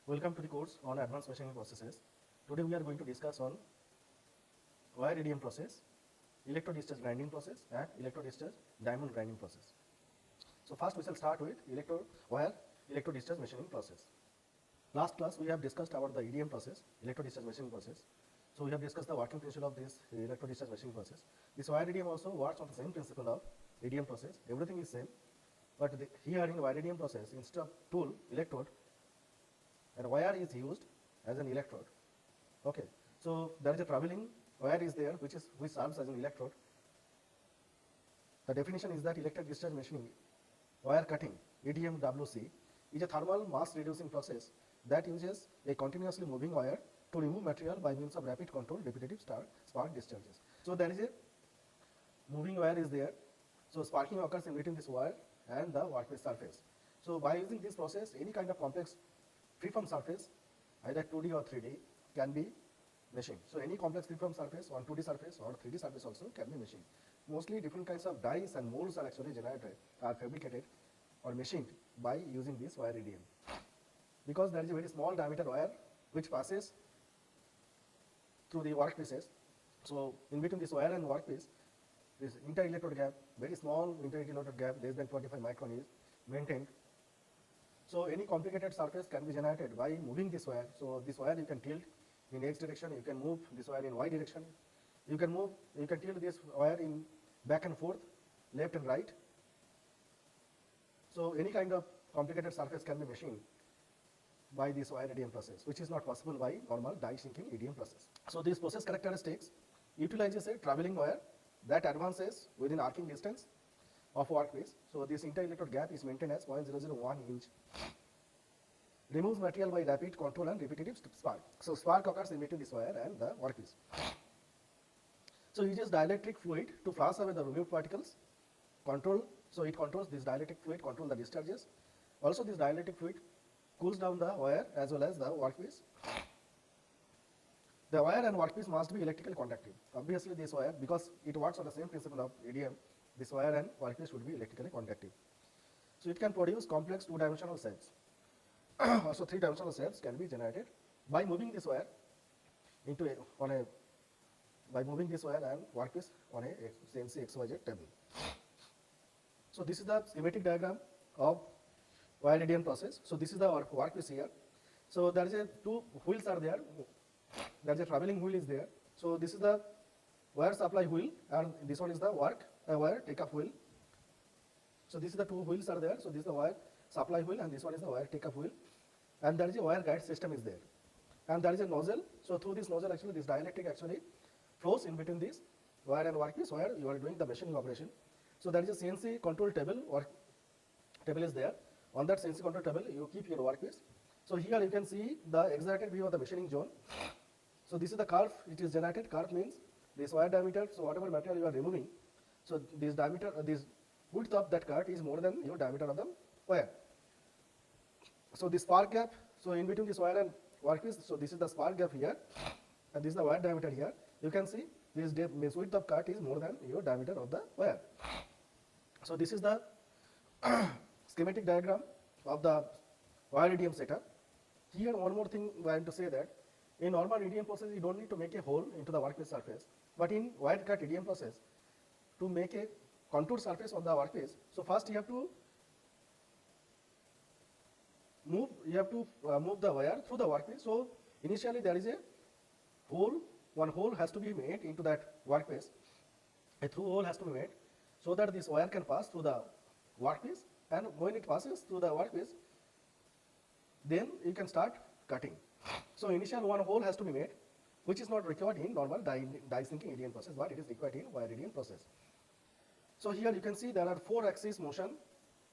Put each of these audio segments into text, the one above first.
Welcome to the course on advanced machining processes. Today we are going to discuss on wire radium process, electrodischarge grinding process and electrodischarge diamond grinding process. So first we shall start with wire electrodischarge machining process. Last class we have discussed about the EDM process, electrodischarge machining process. So we have discussed the working principle of this electrodischarge machining process. This wire radium also works on the same principle of EDM process. Everything is same, but here in wire radium process, instead of tool, electrode, and wire is used as an electrode. Okay, so there is a traveling wire is there which serves as an electrode. The definition is that electric discharge machining wire cutting EDMWC is a thermal mass reducing process that uses a continuously moving wire to remove material by means of rapid controlled repetitive spark discharges. So there is a moving wire is there. So sparking occurs in between this wire and the workpiece surface. So by using this process, any kind of complex freeform surface, either 2D or 3D, can be machined. So any complex freeform surface on 2D surface or 3D surface also can be machined. Mostly different kinds of dies and molds are actually generated, are fabricated or machined by using this wire radium. Because there is a very small diameter wire which passes through the workpieces. So in between this wire and workpiece, this inter-electrode gap, very small inter-electrode gap, less than 25 micron is maintained. So any complicated surface can be generated by moving this wire. So this wire you can tilt in X direction, you can move this wire in Y direction, you can tilt this wire in back and forth, left and right. So any kind of complicated surface can be machined by this wire radium process, which is not possible by normal die sinking EDM process. So this process characteristics utilizes a traveling wire that advances within arcing distance of workpiece. So this inter-electrode gap is maintained as 0.001 inch. Removes material by rapid control and repetitive spark. So spark occurs in between this wire and the workpiece. So it uses dielectric fluid to flush away the removed particles. So it controls this dielectric fluid, control the discharges. Also this dielectric fluid cools down the wire as well as the workpiece. The wire and workpiece must be electrically conductive. Obviously this wire, because it works on the same principle of EDM, this wire and workpiece should be electrically conductive. So it can produce complex two-dimensional shapes. Also three-dimensional shapes can be generated by moving this wire by moving this wire and workpiece on a CNC XYZ table. So this is the schematic diagram of wire radium process. So this is the workpiece here. So there is two wheels are there. There is a traveling wheel is there. So this is the wire supply wheel and this one is the wire take-up wheel. So this is the two wheels are there. So this is the wire supply wheel and this one is the wire take-up wheel. And there is a wire guide system is there. And there is a nozzle. So through this nozzle actually this dielectric actually flows in between this wire and workpiece where you are doing the machining operation. So there is a CNC control table or table is there. On that CNC control table you keep your workpiece. So here you can see the exerted view of the machining zone. So this is the curve it is generated. Curve means this wire diameter, so whatever material you are removing, so this diameter, this width of that curve is more than your diameter of the wire. So the spark gap, so in between this wire and workpiece, so this is the spark gap here, and this is the wire diameter here. You can see this means width of cut is more than your diameter of the wire. So this is the schematic diagram of the wire radium setup. Here one more thing I want to say that in normal EDM process you don't need to make a hole into the workpiece surface, but in wire cut EDM process to make a contour surface on the workpiece, so first you have to move the wire through the workpiece. So initially there is a hole, one hole has to be made into that workpiece, a through hole has to be made so that this wire can pass through the workpiece, and when it passes through the workpiece then you can start cutting. So initial one hole has to be made, which is not required in normal die sinking EDM process, but it is required in wire radium process. So here you can see there are 4 axis motion.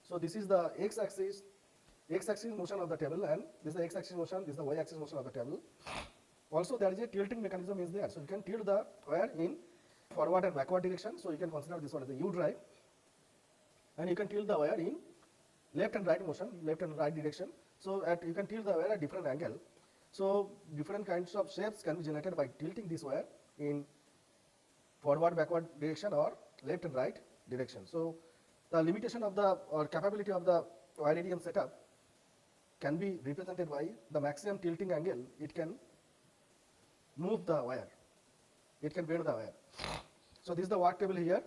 So this is the x axis motion of the table, and this is the x axis motion, this is the y axis motion of the table. Also there is a tilting mechanism is there. So you can tilt the wire in forward and backward direction. So you can consider this one as a U drive, and you can tilt the wire in left and right motion, left and right direction. So you can tilt the wire at different angle. So different kinds of shapes can be generated by tilting this wire in forward, backward direction or left and right direction. So the limitation of the or capability of the wire radium setup can be represented by the maximum tilting angle. It can move the wire, it can bend the wire. So this is the work table here.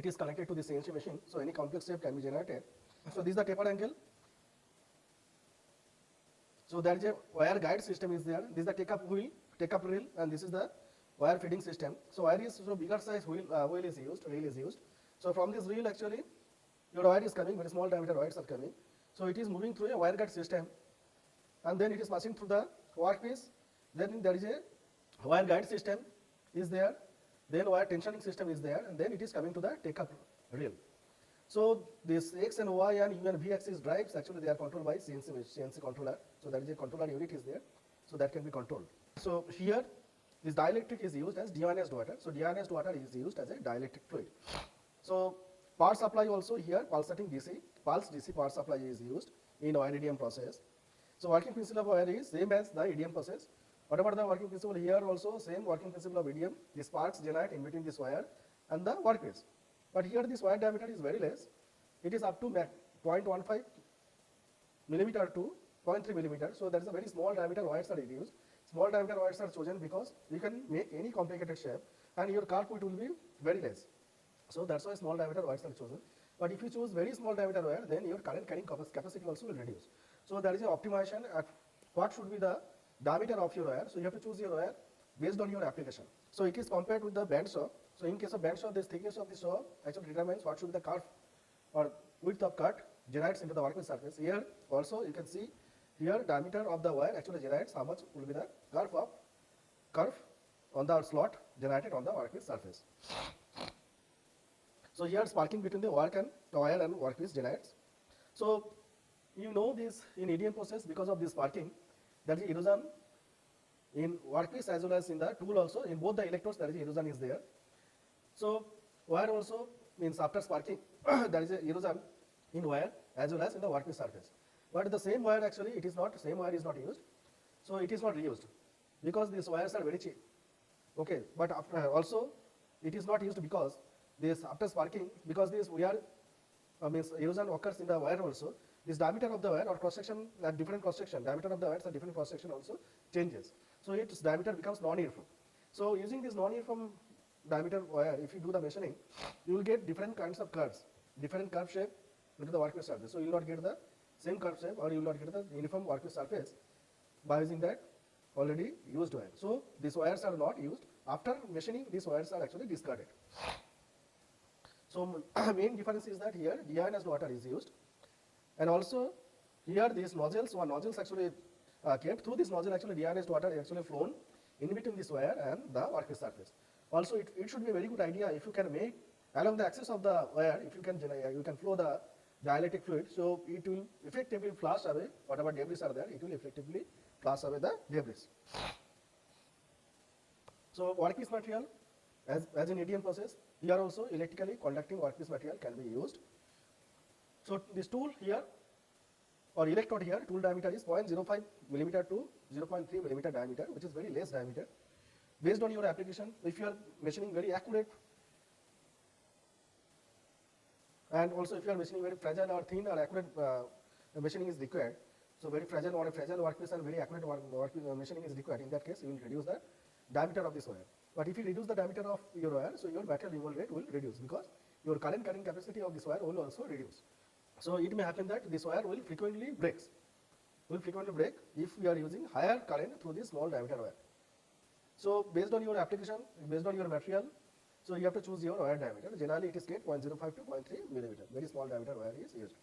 It is connected to the CNC machine, so any complex shape can be generated. So this is the taper angle. So there is a wire guide system is there. This is the take-up wheel, take-up reel, and this is the wire feeding system. So wire is, so bigger size wheel is used, reel is used. So from this reel actually your wire is coming, very small diameter wires are coming. So it is moving through a wire guide system, and then it is passing through the workpiece. Then there is a wire guide system is there, then wire tensioning system is there, and then it is coming to the take-up reel. So this X and Y and U and V axis drives actually they are controlled by CNC controller. So there is a controller unit is there, so that can be controlled. So here this dielectric is used as deionized water. So deionized water is used as a dielectric fluid. So power supply also here, pulsating DC, pulse DC power supply is used in wire EDM process. So working principle of wire is same as the EDM process. Whatever the working principle here also same working principle of EDM. The sparks generate in between this wire and the workpiece. But here this wire diameter is very less. It is up to 0.15 millimeter to 0.3 millimeter. So there is a very small diameter wires are used. Small diameter wires are chosen because you can make any complicated shape and your curve width will be very less. So that's why small diameter wires are chosen. But if you choose very small diameter wire, then your current carrying capacity also will reduce. So there is an optimization at what should be the diameter of your wire. So you have to choose your wire based on your application. So it is compared with the band saw. So in case of band saw, this thickness of the saw actually determines what should be the curve or width of cut generates into the workpiece surface. Here also you can see here diameter of the wire actually generates how much will be the curve on the slot generated on the workpiece surface. So here sparking between the wire and workpiece generates. So you know this in EDM process because of this sparking there is erosion in workpiece as well as in the tool also. In both the electrodes there is erosion is there. So wire also means after sparking there is a erosion in wire as well as in the workpiece surface. But the same wire actually it is not, same wire is not used. So it is not reused because these wires are very cheap. Okay, but after also it is not used because this after sparking, because this wire means erosion occurs in the wire also. This diameter of the wire or cross section at different cross section, diameter of the wires at different cross section also changes. So its diameter becomes non-uniform. So using this non-uniform diameter wire, if you do the machining, you will get different kinds of curves, different curve shape into the workpiece surface. So you will not get the same curve shape or you will not get the uniform workpiece surface by using that already used wire. So these wires are not used. After machining, these wires are actually discarded. So main difference is that here deionized water is used, and also here these nozzles, one nozzles actually kept. Through this nozzle actually deionized water is actually flown in between this wire and the workpiece surface. Also it should be a very good idea if you can make along the axis of the wire, if you can flow the dielectric fluid, so it will effectively flush away whatever debris are there, it will effectively flush away the debris. So workpiece material as in EDM process, here also electrically conducting workpiece material can be used. So this tool here or electrode here, tool diameter is 0.05 millimeter to 0.3 millimeter diameter, which is very less diameter. Based on your application, if you are machining very accurate, and also if you are machining very fragile or thin or accurate machining is required, so very fragile or a fragile workpiece and very accurate machining is required, in that case you will reduce the diameter of this wire. But if you reduce the diameter of your wire, so your material removal rate will reduce because your current carrying capacity of this wire will also reduce. So it may happen that this wire will frequently break if we are using higher current through this small diameter wire. So based on your application, based on your material, so you have to choose your wire diameter. Generally it is 0.05 to 0.3 millimeter, very small diameter wire is used.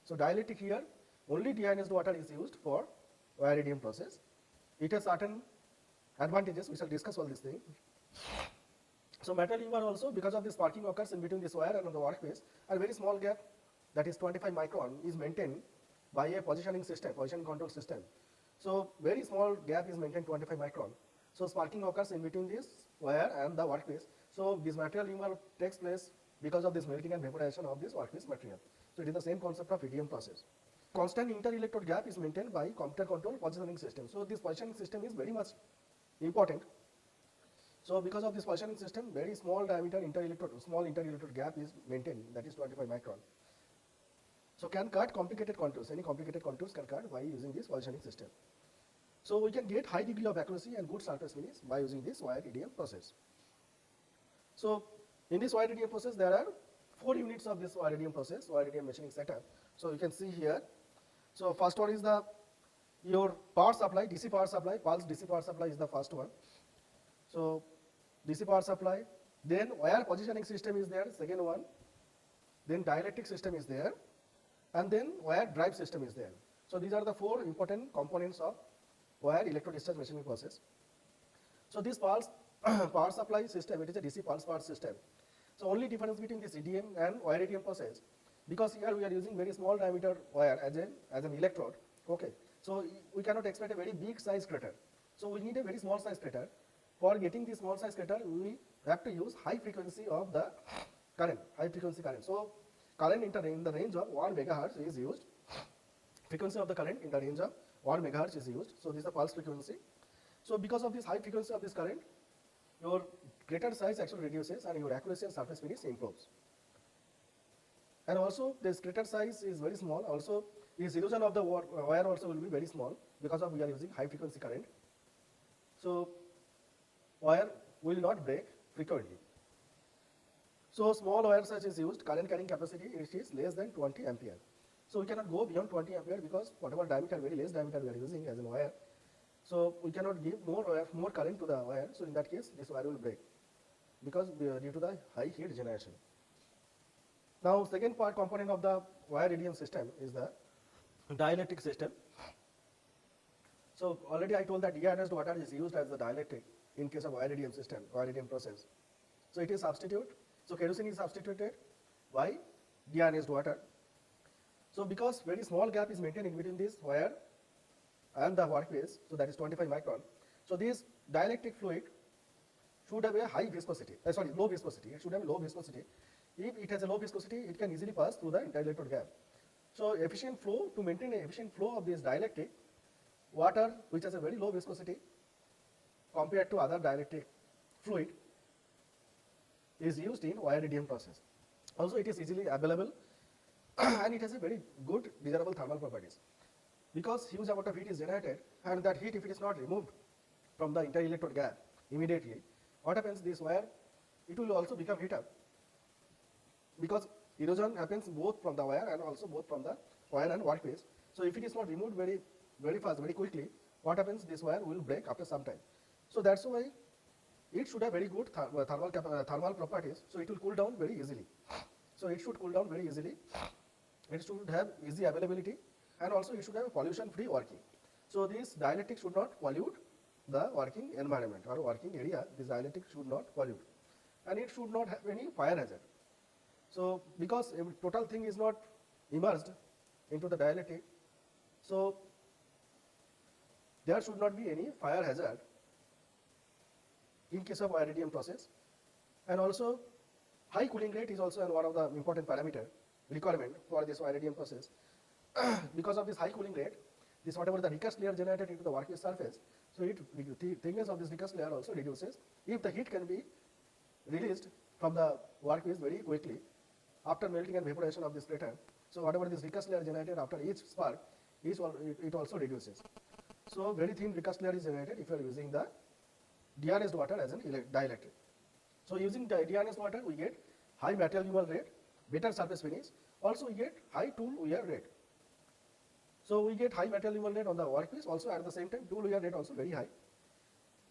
So dielectric here, only deionized water is used for wire EDM process. It has certain advantages, we shall discuss all these things. So metal humor also, because of this sparking occurs in between this wire and the workpiece, a very small gap, that is 25 micron, is maintained by a positioning control system. So very small gap is maintained 25 micron. So sparking occurs in between this wire and the workpiece. So this material humor takes place because of this melting and vaporization of this workpiece material. So it is the same concept of EDM process. Constant inter-electrode gap is maintained by computer control positioning system. So this positioning system is very much important. So because of this positioning system, very small diameter inter-electrode gap is maintained, that is 25 micron. So can cut complicated contours. Any complicated contours can cut by using this positioning system. So we can get high degree of accuracy and good surface finish by using this wire EDM process. So in this wire EDM process, there are 4 units of this wire EDM process, wire EDM machining setup. So you can see here. So first one is the your power supply, DC power supply, pulse DC power supply is the first one. So DC power supply, then wire positioning system is there, second one, then dielectric system is there, and then wire drive system is there. So these are the 4 important components of wire electrodischarge machining process. So this pulse power supply system, it is a DC pulse power system. So only difference between this EDM and wire EDM process, because here we are using very small diameter wire as an electrode. Okay. So we cannot expect a very big size crater. So we need a very small size crater. For getting this small size crater, we have to use high frequency of the current, high frequency current. So current in the range of 1 megahertz is used. Frequency of the current in the range of 1 megahertz is used. So this is the pulse frequency. So because of this high frequency of this current, your crater size actually reduces and your accuracy and surface finish improves. And also this crater size is very small. Also this erosion of the wire also will be very small because of we are using high frequency current. So wire will not break frequently. So small wire size is used, current carrying capacity is less than 20 ampere. So we cannot go beyond 20 ampere because whatever diameter, very less diameter we are using as a wire. So we cannot give more current to the wire. So in that case, this wire will break because due to the high heat generation. Now second part component of the wire EDM system is the dielectric system. So already I told that deionized water is used as the dielectric in case of wire EDM system, wire EDM process. So it is substitute. So kerosene is substituted by deionized water. So because very small gap is maintained in between this wire and the workpiece, so that is 25 micron. So this dielectric fluid should have a high viscosity, low viscosity. It should have a low viscosity. If it has a low viscosity, it can easily pass through the interelectrode gap. So efficient flow, to maintain an efficient flow of this dielectric, water which has a very low viscosity compared to other dielectric fluid is used in wire EDM process. Also it is easily available and it has a very good desirable thermal properties. Because huge amount of heat is generated and that heat, if it is not removed from the interelectrode gap immediately, what happens, this wire, it will also become heat up. Because erosion happens both from the wire and also both from the wire and workpiece. So if it is not removed very fast, very quickly, what happens, this wire will break after some time. So that's why it should have very good thermal properties. So it will cool down very easily. So it should cool down very easily. It should have easy availability and also it should have pollution free working. So this dielectric should not pollute the working environment or working area. This dielectric should not pollute and it should not have any fire hazard. So because total thing is not immersed into the dielectric, so there should not be any fire hazard in case of wire EDM process. And also high cooling rate is also one of the important parameter requirement for this wire EDM process. Because of this high cooling rate, this whatever the recast layer generated into the workpiece surface, so the thickness of this recast layer also reduces if the heat can be released from the workpiece very quickly after melting and vaporization of this crater. So whatever this recast layer generated after each spark, it also reduces. So very thin recast layer is generated if you are using the deionized water as an dielectric. So using the deionized water, we get high material removal rate, better surface finish. Also we get high tool wear rate. So we get high material removal rate on the workpiece. Also at the same time, tool wear rate also very high.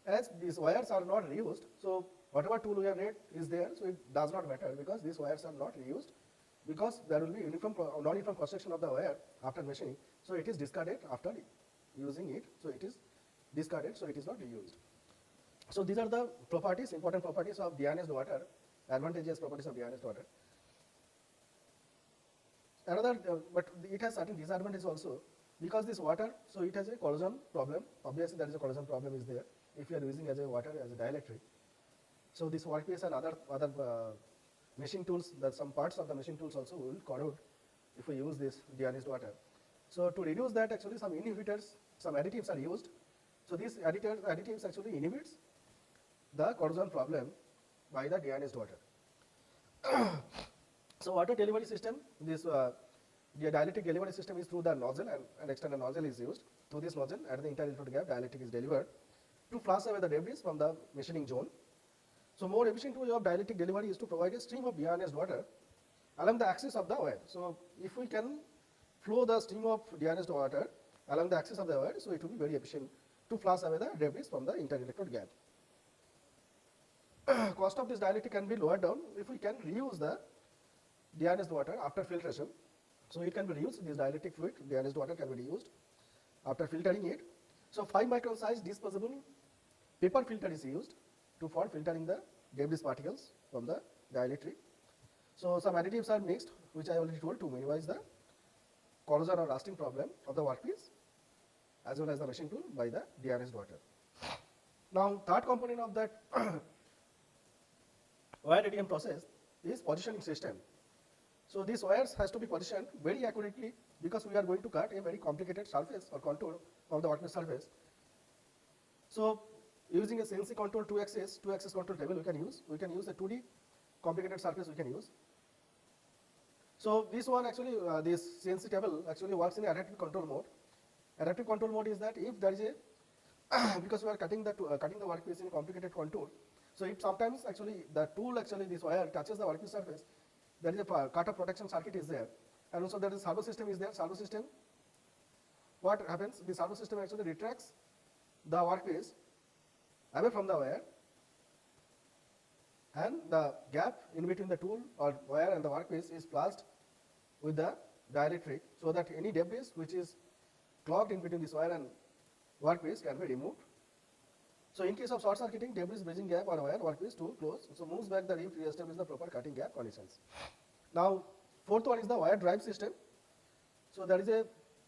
As these wires are not reused, so whatever tool wear rate is there, so it does not matter because these wires are not reused, because there will be non-uniform cross section of the wire after machining. So it is discarded after using it. So it is discarded. So it is not reused. So these are the properties, important properties of deionized water, advantageous properties of deionized water. Another, but it has certain disadvantages also, because this water, so it has a corrosion problem. Obviously, there is a corrosion problem is there if you are using as a water as a dielectric. So this workpiece and other machine tools, that some parts of the machine tools also will corrode if we use this deionized water. So to reduce that, actually some inhibitors, some additives are used. So these additives actually inhibits the corrosion problem by the deionized water. So water delivery system, this the dielectric delivery system is through the nozzle, and an external nozzle is used. Through this nozzle, at the inter-electrode gap, dielectric is delivered to flush away the debris from the machining zone. So more efficient way of dielectric delivery is to provide a stream of deionized water along the axis of the wire. So if we can flow the stream of deionized water along the axis of the wire, so it will be very efficient to flush away the debris from the inter-electrode gap. Cost of this dielectric can be lowered down if we can reuse the deionized water after filtration. So it can be reused, this dielectric fluid, deionized water can be reused after filtering it. So 5 micron size disposable paper filter is used for filtering the debris particles from the dielectric. So some additives are mixed, which I already told, to minimize the corrosion or rusting problem of the workpiece as well as the machine tool by the deionized water. Now third component of that wire radium process is positioning system. So these wires has to be positioned very accurately because we are going to cut a very complicated surface or contour of the workpiece surface. So using a CNC contour 2-axis contour table we can use the 2D complicated surface we can use. So this one actually, this CNC table actually works in adaptive control mode. Adaptive control mode is that if there is a, because we are cutting the workpiece in a complicated contour, so if sometimes actually the tool this wire touches the workpiece surface, there is a cut-off protection circuit is there, and also there is servo system is there. Servo system, what happens? The servo system actually retracts the workpiece away from the wire, and the gap in between the tool or wire and the workpiece is flushed with the dielectric, so that any debris which is clogged in between this wire and workpiece can be removed. So in case of short circuiting, debris bridging gap on wire workpiece tool close, so moves back the reef to establish the proper cutting gap conditions. Now fourth one is the wire drive system. So there is a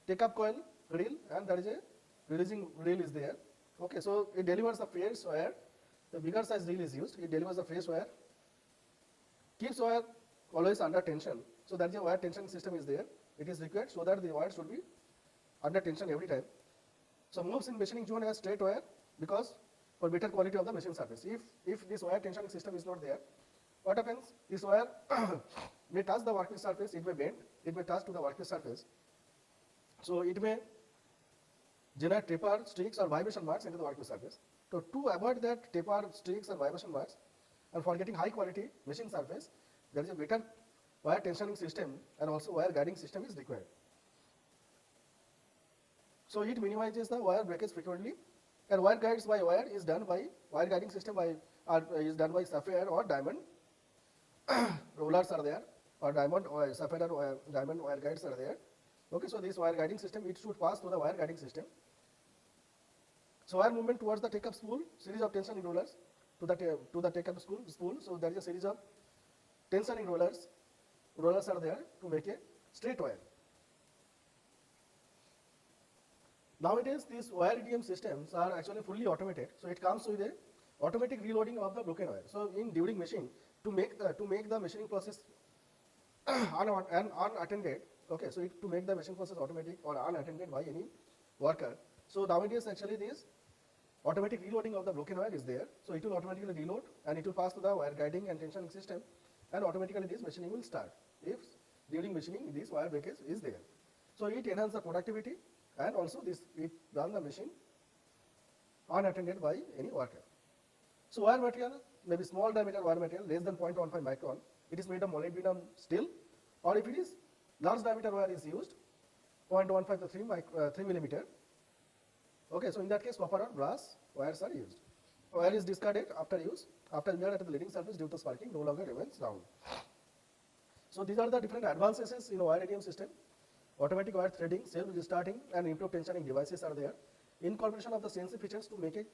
take-up coil reel and there is a releasing reel is there. Okay, so it delivers the fresh wire. The bigger size reel is used. It delivers the fresh wire. Keeps wire always under tension. So that is a wire tension system is there. It is required so that the wire should be under tension every time. So moves in machining zone as straight wire because for better quality of the machine surface. If this wire tensioning system is not there, what happens? This wire may touch the workpiece surface, it may bend, it may touch to the workpiece surface. So it may generate taper, streaks or vibration marks into the workpiece surface. So to avoid that taper, streaks or vibration marks and for getting high quality machine surface, there is a better wire tensioning system and also wire guiding system is required. So it minimizes the wire breakage frequently, and wire guides by wire is done by wire guiding system is done by sapphire or diamond rollers are there, or diamond or sapphire or diamond wire guides are there. Okay, so this wire guiding system, it should pass through the wire guiding system. So wire movement towards the take-up spool, series of tensioning rollers to the take-up spool. So there is a series of tensioning rollers are there to make a straight wire. Nowadays, these wire EDM systems are actually fully automated. So it comes with a automatic reloading of the broken wire. So during machine, to make the machining process unattended. Okay, so to make the machine process automatic or unattended by any worker. So nowadays, actually, this automatic reloading of the broken wire is there. So it will automatically reload and it will pass to the wire guiding and tensioning system, and automatically this machining will start if during machining this wire breakage is there. So it enhances the productivity. And also it run the machine unattended by any worker. So wire material, maybe small diameter wire material less than 0.15 micron, it is made of molybdenum steel, or if it is large diameter wire is used, 0.15 to 3 millimeter. Okay, so in that case copper or brass wires are used. Wire is discarded after use, after wear at the leading surface due to sparking no longer remains round. So these are the different advances in wire EDM system. Automatic wire threading, self-restarting and improved tensioning devices are there. Incorporation of the CNC features to make a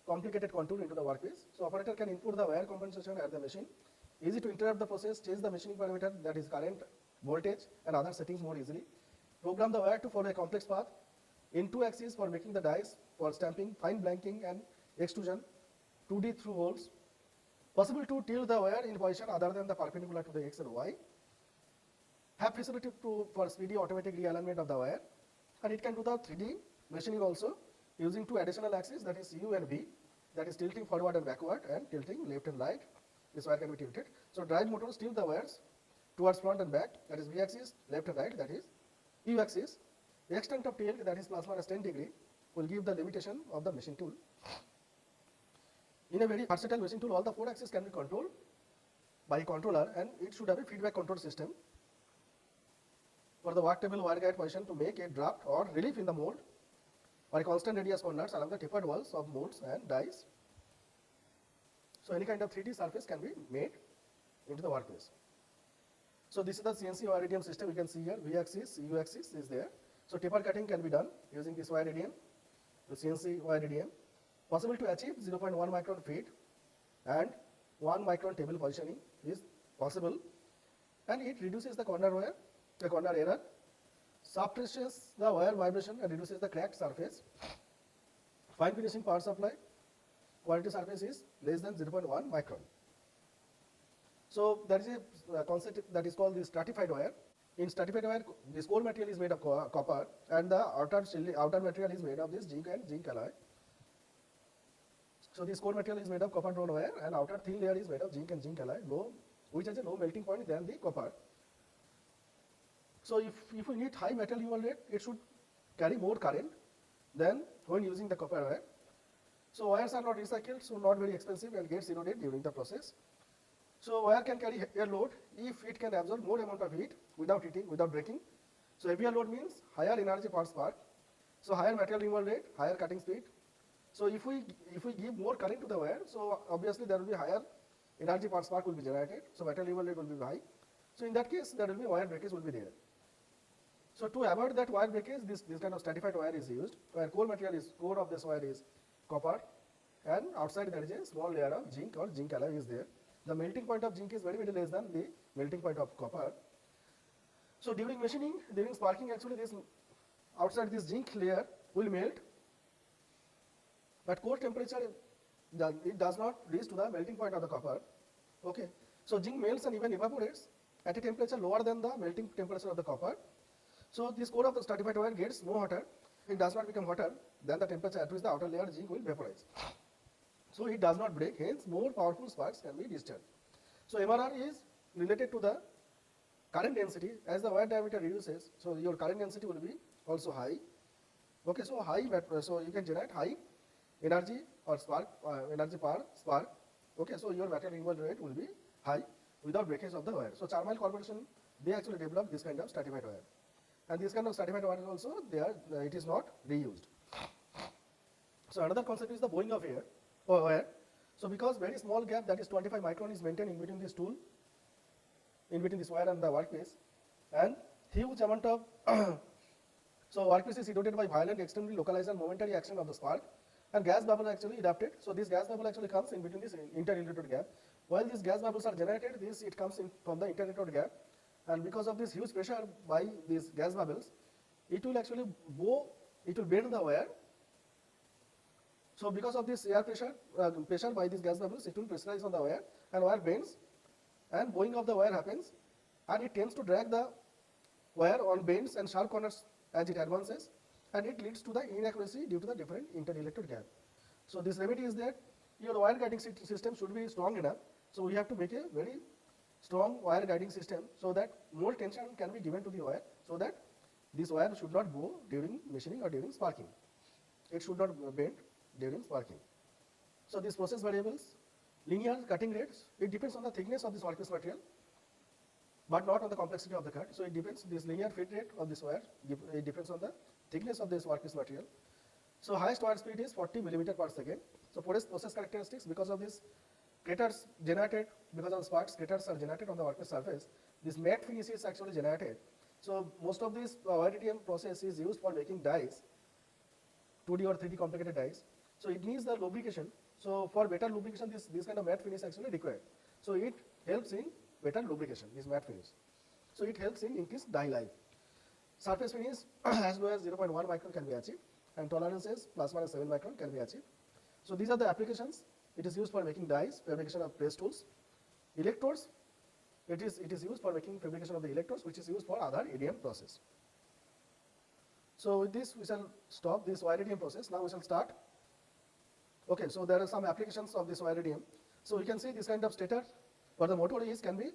complicated contour into the workpiece. So operator can input the wire compensation at the machine. Easy to interrupt the process, change the machining parameter, that is current, voltage and other settings more easily. Program the wire to follow a complex path. In 2 axes for making the dies, for stamping, fine blanking and extrusion, 2D through holes. Possible to tilt the wire in position other than the perpendicular to the X and Y. Have facility for speedy automatic realignment of the wire, and it can do the 3D machining also using 2 additional axes, that is U and V, that is tilting forward and backward and tilting left and right. This wire can be tilted. So drive motors tilt the wires towards front and back, that is V axis, left and right, that is U axis. The extent of tilt, that is plus minus 10 degree, will give the limitation of the machine tool. In a very versatile machine tool, all the 4 axes can be controlled by a controller, and it should have a feedback control system for the work table wire guide position to make a draft or relief in the mold, or a constant radius corners along the tapered walls of molds and dies. So any kind of 3D surface can be made into the workpiece. So this is the CNC wire radium system. You can see here V axis, U axis is there. So taper cutting can be done using this wire radium, the CNC wire radium. Possible to achieve 0.1 micron feed and 1 micron table positioning is possible, and it reduces the corner wear, the corner error, suppresses the wire vibration and reduces the cracked surface. Fine finishing power supply, quality surface is less than 0.1 micron. So there is a concept that is called the stratified wire. In stratified wire, this core material is made of copper, and the outer material is made of this zinc and zinc alloy. So this core material is made of copper drawn wire, and outer thin layer is made of zinc and zinc alloy, which has a low melting point than the copper. So if we need high metal removal rate, it should carry more current than when using the copper wire. So wires are not recycled, so not very expensive and gets eroded during the process. So wire can carry heavier load if it can absorb more amount of heat without heating, without breaking. So heavier load means higher energy per spark. So higher material removal rate, higher cutting speed. So if we give more current to the wire, so obviously there will be higher energy per spark will be generated. So material removal rate will be high. So in that case, there will be wire breakage will be there. So to avoid that wire breakage, this kind of stratified wire is used, where core of this wire is copper, and outside there is a small layer of zinc or zinc alloy is there. The melting point of zinc is very less than the melting point of copper. So during machining, during sparking, actually this outside this zinc layer will melt, but core temperature it does not reach to the melting point of the copper. Okay, so zinc melts and even evaporates at a temperature lower than the melting temperature of the copper. So this core of the stratified wire gets more hotter. It does not become hotter than the temperature at which the outer layer zinc will vaporize. So it does not break, hence more powerful sparks can be discharged. So MRR is related to the current density. As the wire diameter reduces, so your current density will be also high. Okay, so so you can generate high energy or spark, energy per spark. Okay, so your material removal rate will be high without breakage of the wire. So Charmile Corporation, they actually developed this kind of stratified wire, and this kind of stratified wire also it is not reused. So another concept is the bowing of wire. So because very small gap, that is 25 micron, is maintained in between this tool, in between this wire and the workpiece, and huge amount of so workpiece is eroded by violent, extremely localized and momentary action of the spark, and gas bubble actually adapted. So this gas bubble actually comes in between this inter-electrode gap. While these gas bubbles are generated, it comes in from the inter-electrode gap, and because of this huge pressure by these gas bubbles, it will actually bend the wire. So because of this air pressure by these gas bubbles, it will pressurize on the wire, and wire bends, and bowing of the wire happens, and it tends to drag the wire on bends and sharp corners as it advances, and it leads to the inaccuracy due to the different inter-electrode gap. So this remedy is that your wire guiding system should be strong enough. So we have to make a very strong wire guiding system so that more tension can be given to the wire, so that this wire should not bow during machining or during sparking. It should not bend during sparking. So these process variables, linear cutting rates, it depends on the thickness of this workpiece material, but not on the complexity of the cut. So it depends, this linear feed rate of this wire, it depends on the thickness of this workpiece material. So highest wire speed is 40 millimeter per second. So process characteristics, because of this craters generated, because of sparks, craters are generated on the workpiece surface, this matte finish is actually generated. So most of this wire radium process is used for making dies, 2D or 3D complicated dies. So it needs the lubrication. So for better lubrication, this kind of matte finish actually required. So it helps in better lubrication, this matte finish. So it helps in increased die life. Surface finish as low as 0.1 micron can be achieved, and tolerances plus minus 7 micron can be achieved. So these are the applications. It is used for making dies, fabrication of press tools. Electrodes, it is used for making fabrication of the electrodes, which is used for other EDM process. So with this we shall stop this wire radium process. Now we shall start. Okay, so there are some applications of this wire radium. So we can see this kind of stator where the motor is can be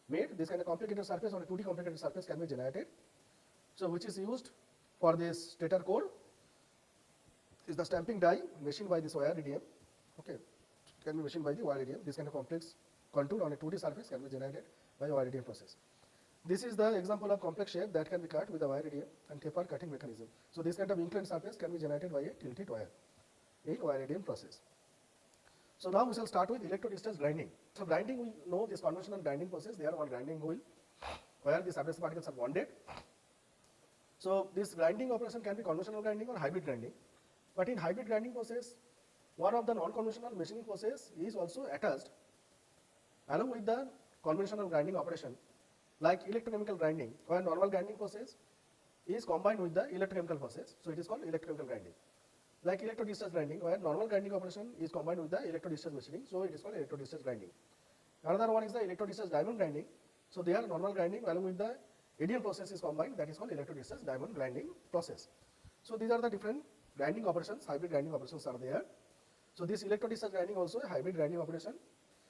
made, this kind of complicated surface or a 2D complicated surface can be generated. So which is used for this stator core is the stamping die machined by this wire radium. Okay, it can be machined by the wire radium. This kind of complex contour on a 2D surface can be generated by wire radium process. This is the example of complex shape that can be cut with a wire radium and taper cutting mechanism. So this kind of inclined surface can be generated by a tilted wire in wire radium process. So now we shall start with electrodischarge grinding. So grinding, we know this conventional grinding process. They are one grinding wheel where these abrasive particles are bonded. So this grinding operation can be conventional grinding or hybrid grinding. But in hybrid grinding process, one of the non-conventional machining process is also attached along with the conventional grinding operation, like electrochemical grinding, where normal grinding process is combined with the electrochemical process. So it is called electrochemical grinding. Like electrodischarge grinding, where normal grinding operation is combined with the electrodischarge machining. So it is called electrodischarge grinding. Another one is the electrodischarge diamond grinding. So they are normal grinding along with the ADM process is combined, that is called electrodischarge diamond grinding process. So these are the different grinding operations, hybrid grinding operations are there. So this electrodischarge grinding also a hybrid grinding operation.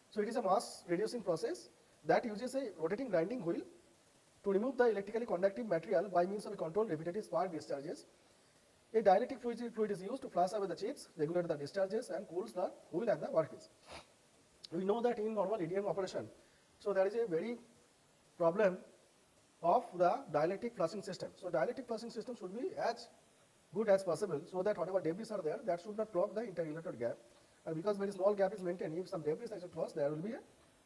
So it is a mass reducing process that uses a rotating grinding wheel to remove the electrically conductive material by means of a controlled repetitive spark discharges. A dielectric fluid is used to flush away the chips, regulate the discharges and cools the wheel and the workpiece. We know that in normal EDM operation, so there is a very problem of the dielectric flushing system. So dielectric flushing system should be as good as possible so that whatever debris are there, that should not clog the inter-electrode gap. And because very small gap is maintained, if some debris is closed, there will be a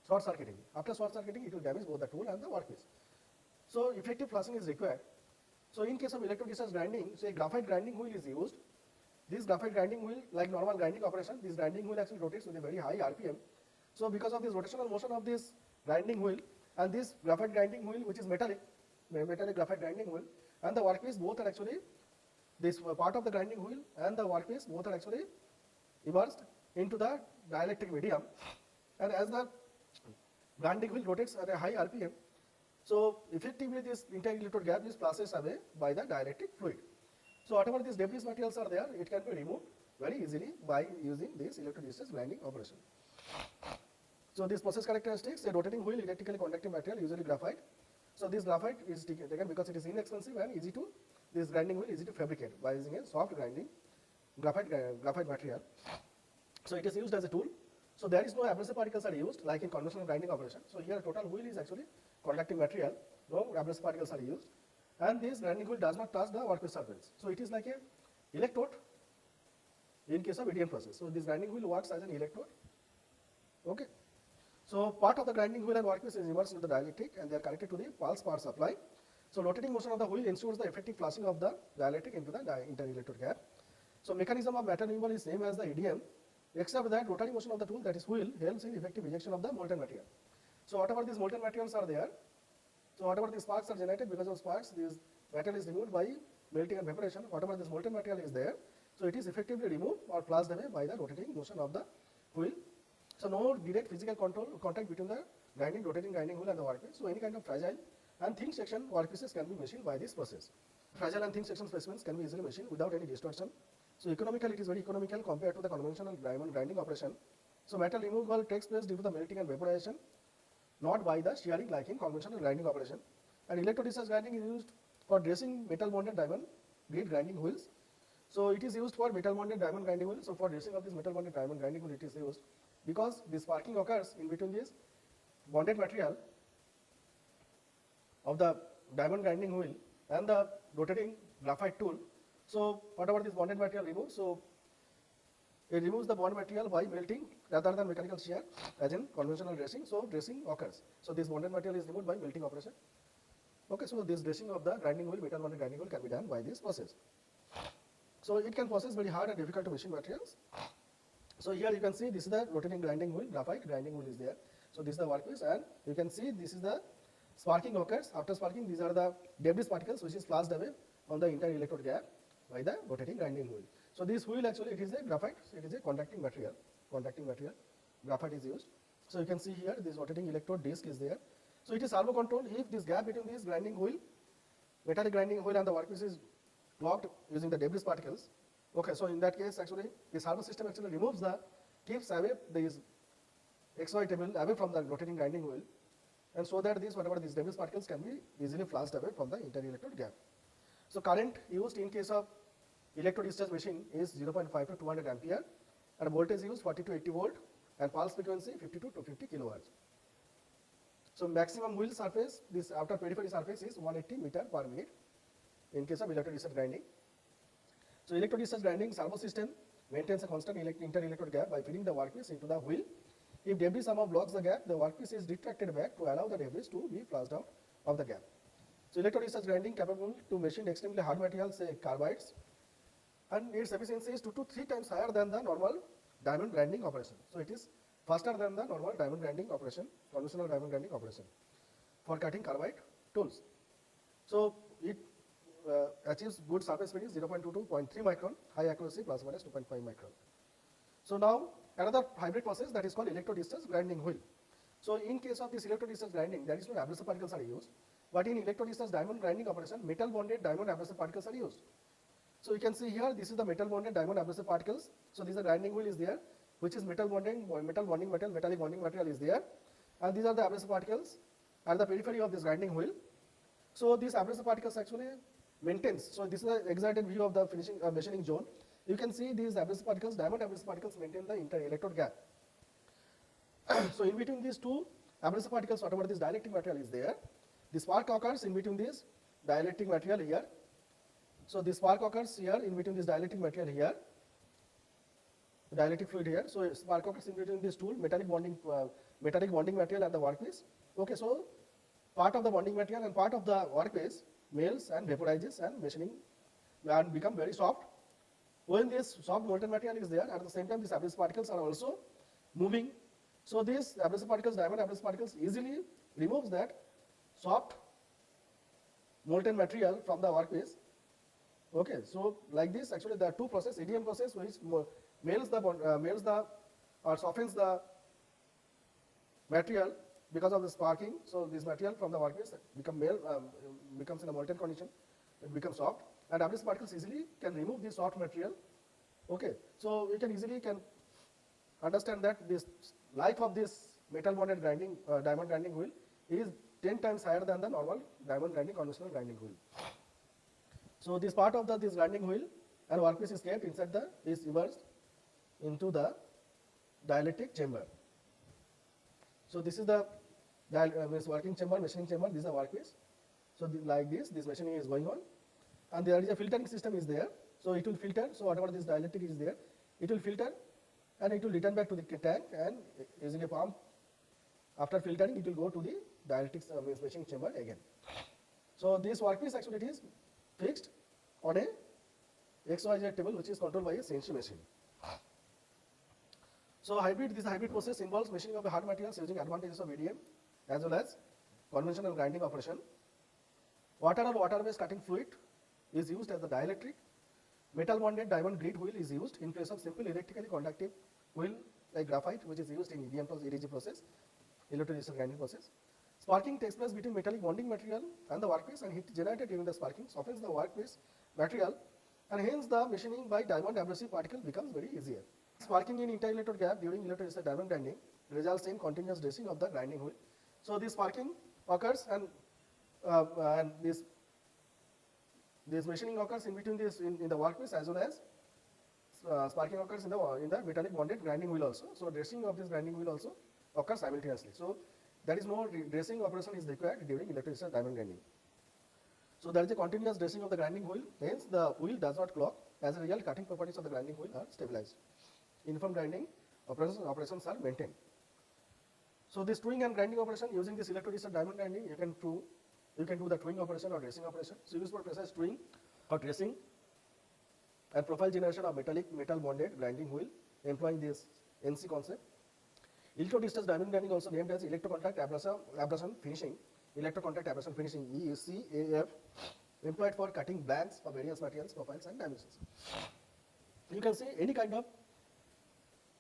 short circuiting. After short circuiting, it will damage both the tool and the workpiece. So effective flushing is required. So in case of electrodischarge grinding, say graphite grinding wheel is used. This graphite grinding wheel, like normal grinding operation, this grinding wheel actually rotates with a very high RPM. So because of this rotational motion of this grinding wheel and this graphite grinding wheel, which is metallic graphite grinding wheel, and the workpiece both are actually, this part of the grinding wheel and the workpiece both are actually immersed into the dielectric medium. And as the grinding wheel rotates at a high RPM, so effectively this inter-electrode gap is flushed away by the dielectric fluid. So whatever these debris materials are there, it can be removed very easily by using this electrodischarge grinding operation. So this process characteristics, a rotating wheel, electrically conductive material, usually graphite. So this graphite is taken because it is inexpensive and easy to, this grinding wheel easy to fabricate by using a soft grinding graphite material. So it is used as a tool. So there is no abrasive particles are used like in conventional grinding operation. So here total wheel is actually conducting material, no abrasive particles are used, and this grinding wheel does not touch the workpiece surface. So it is like a electrode in case of EDM process. So this grinding wheel works as an electrode. Okay. So part of the grinding wheel and workpiece is immersed into the dielectric and they are connected to the pulse power supply. So rotating motion of the wheel ensures the effective flushing of the dielectric into the inter-electrode gap. So mechanism of matter removal is same as the EDM, except that rotary motion of the tool, that is wheel, helps in effective ejection of the molten material. So whatever these molten materials are there, so whatever these sparks are generated, because of sparks, this material is removed by melting and evaporation. Whatever this molten material is there, so it is effectively removed or flushed away by the rotating motion of the wheel. So no direct physical contact between the rotating grinding wheel and the workpiece. So any kind of fragile and thin section workpieces can be machined by this process. Fragile and thin section specimens can be easily machined without any distortion. So economical, it is very economical compared to the conventional diamond grinding operation. So metal removal takes place due to the melting and vaporization, not by the shearing like in conventional grinding operation. And electrodischarge grinding is used for dressing metal bonded diamond grid grinding wheels. So it is used for metal bonded diamond grinding wheel. So for dressing of this metal bonded diamond grinding wheel, it is used because this sparking occurs in between this bonded material of the diamond grinding wheel and the rotating graphite tool. So whatever this bonded material removes, so it removes the bond material by melting rather than mechanical shear as in conventional dressing. So dressing occurs. So this bonded material is removed by melting operation. Okay, so this dressing of the grinding wheel, metal bonded grinding wheel, can be done by this process. So it can process very hard and difficult to machine materials. So here you can see this is the rotating grinding wheel, graphite grinding wheel is there. So this is the workpiece, and you can see this is the sparking occurs. After sparking, these are the debris particles which is flushed away on the inter-electrode gap by the rotating grinding wheel. So this wheel actually it is a graphite, so it is a conducting material, graphite is used. So you can see here this rotating electrode disc is there. So it is servo controlled. If this gap between this grinding wheel, metallic grinding wheel and the workpiece is blocked using the debris particles. Okay, so in that case actually the servo system actually removes keeps away this XY table away from the rotating grinding wheel, and so that these whatever these debris particles can be easily flushed away from the inter-electrode gap. So current used in case of electrodischarge machine is 0.5 to 200 ampere, and voltage used 40 to 80 volt, and pulse frequency 50 to 250 kilohertz. So maximum wheel surface, this outer periphery surface is 180 meter per minute in case of electrodischarge grinding. So electrodischarge grinding servo system maintains a constant inter-electrode gap by feeding the workpiece into the wheel. If debris somehow blocks the gap, the workpiece is retracted back to allow the debris to be flushed out of the gap. So electrodischarge grinding capable to machine extremely hard materials, say carbides, and its efficiency is 2 to 3 times higher than the normal diamond grinding operation. So it is faster than the normal diamond grinding operation, conventional diamond grinding operation for cutting carbide tools. So it achieves good surface finish 0.2 to 0.3 micron, high accuracy plus minus 2.5 micron. So now another hybrid process that is called electrodischarge grinding wheel. So in case of this electrodischarge grinding, there is no abrasive particles are used, but in electrodischarge diamond grinding operation, metal bonded diamond abrasive particles are used. So you can see here, this is the metal bonded diamond abrasive particles. So this is the grinding wheel is there, which is metallic bonding material is there, and these are the abrasive particles at the periphery of this grinding wheel. So these abrasive particles actually maintains. So this is the excited view of the finishing machining zone. You can see these abrasive particles, diamond abrasive particles maintain the inter-electrode gap. So in between these two abrasive particles, whatever this dielectric material is there, the spark occurs in between this dielectric material here. So this spark occurs here in between this dielectric material here, dielectric fluid here. So spark occurs in between this tool, metallic bonding material at the workpiece. Okay, so part of the bonding material and part of the workpiece melts and vaporizes and machining and become very soft. When this soft molten material is there, at the same time these abrasive particles are also moving. So these abrasive particles, diamond abrasive particles easily removes that soft molten material from the workpiece. Okay, so like this actually there are two processes, EDM process which melts the or softens the material because of the sparking. So this material from the workpiece becomes in a molten condition, it becomes soft, and abrasive particles easily can remove this soft material. Okay, so we can easily understand that this life of this metal bonded grinding diamond grinding wheel is 10 times higher than the normal diamond grinding conventional grinding wheel. So this part of this grinding wheel and workpiece is kept inside is immersed into the dielectric chamber. So this is the working chamber, machining chamber. This is the workpiece. So like this machining is going on, and there is a filtering system is there. So it will filter. So whatever this dielectric is there, it will filter, and it will return back to the tank, and using a pump, after filtering, it will go to the dielectric machining chamber again. So this workpiece actually it is fixed on a XYZ table which is controlled by a CNC machine. So this hybrid process involves machining of the hard materials using advantages of EDM as well as conventional grinding operation. Water or water-based cutting fluid is used as the dielectric. Metal bonded diamond grid wheel is used in place of simple electrically conductive wheel like graphite, which is used in EDG process, electrodischarge grinding process. Sparking takes place between metallic bonding material and the workpiece, and heat generated during the sparking softens the workpiece material, and hence the machining by diamond abrasive particle becomes very easier. Sparking in inter-electrode gap during electrodischarge diamond grinding results in continuous dressing of the grinding wheel. So this sparking occurs, and this machining occurs in between this in the workpiece as well as sparking occurs in the metallic bonded grinding wheel also. So dressing of this grinding wheel also occurs simultaneously. So there is no dressing operation is required during electrodischarge diamond grinding. So there is a continuous dressing of the grinding wheel, hence the wheel does not clog. As a result, cutting properties of the grinding wheel are stabilized. Uniform grinding operations are maintained. So this tooling and grinding operation using this electrodischarge diamond grinding, you can do the tooling operation or dressing operation. So use for precise tooling or dressing and profile generation of metal bonded grinding wheel employing this NC concept. Electrodischarge diamond grinding also named as electrocontact abrasion finishing, ECAF, employed for cutting blanks of various materials, profiles and dimensions. You can see any kind of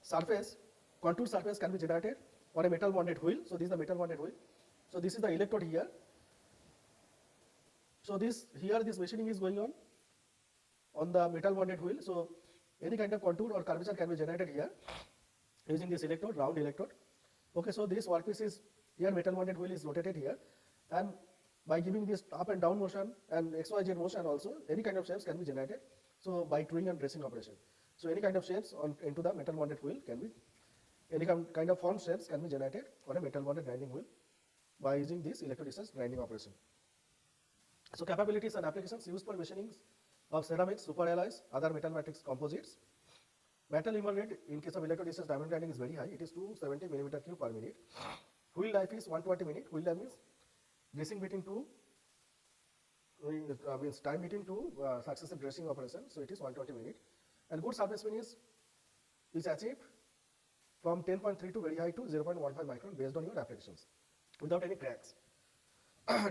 surface, contour surface can be generated on a metal bonded wheel. So this is the metal bonded wheel. So this is the electrode here. So this machining is going on the metal bonded wheel. So any kind of contour or curvature can be generated here using this electrode, round electrode. Okay, so this workpiece is Here metal bonded wheel is rotated here, and by giving this up and down motion and XYZ motion also, any kind of shapes can be generated. So by turning and dressing operation. So any kind of shapes into the metal bonded wheel can be, any kind of form shapes can be generated on a metal bonded grinding wheel by using this electrodischarge grinding operation. So capabilities and applications used for machining of ceramics, superalloys, other metal matrix composites. Metal involved rate in case of electrodischarge diamond grinding is very high. It is 270 millimeter cube per minute. Wheel life is 120 minutes. Wheel life means dressing between two, means time between two successive dressing operations. So it is 120 minutes. And good surface finish is achieved from 10.3 to very high to 0.15 micron based on your applications without any cracks.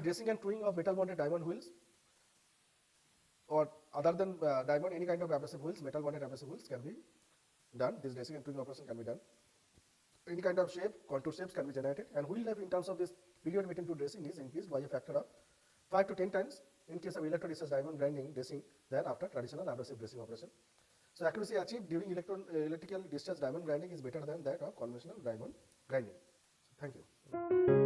Dressing and touring of metal bonded diamond wheels, or other than diamond, any kind of abrasive wheels, metal bonded abrasive wheels can be done. This dressing and touring operation can be done. Any kind of shape, contour shapes can be generated, and wheel life in terms of this period between two dressing is increased by a factor of 5 to 10 times in case of electrodischarge diamond grinding dressing than after traditional abrasive dressing operation. So accuracy achieved during electrical discharge diamond grinding is better than that of conventional diamond grinding. Thank you.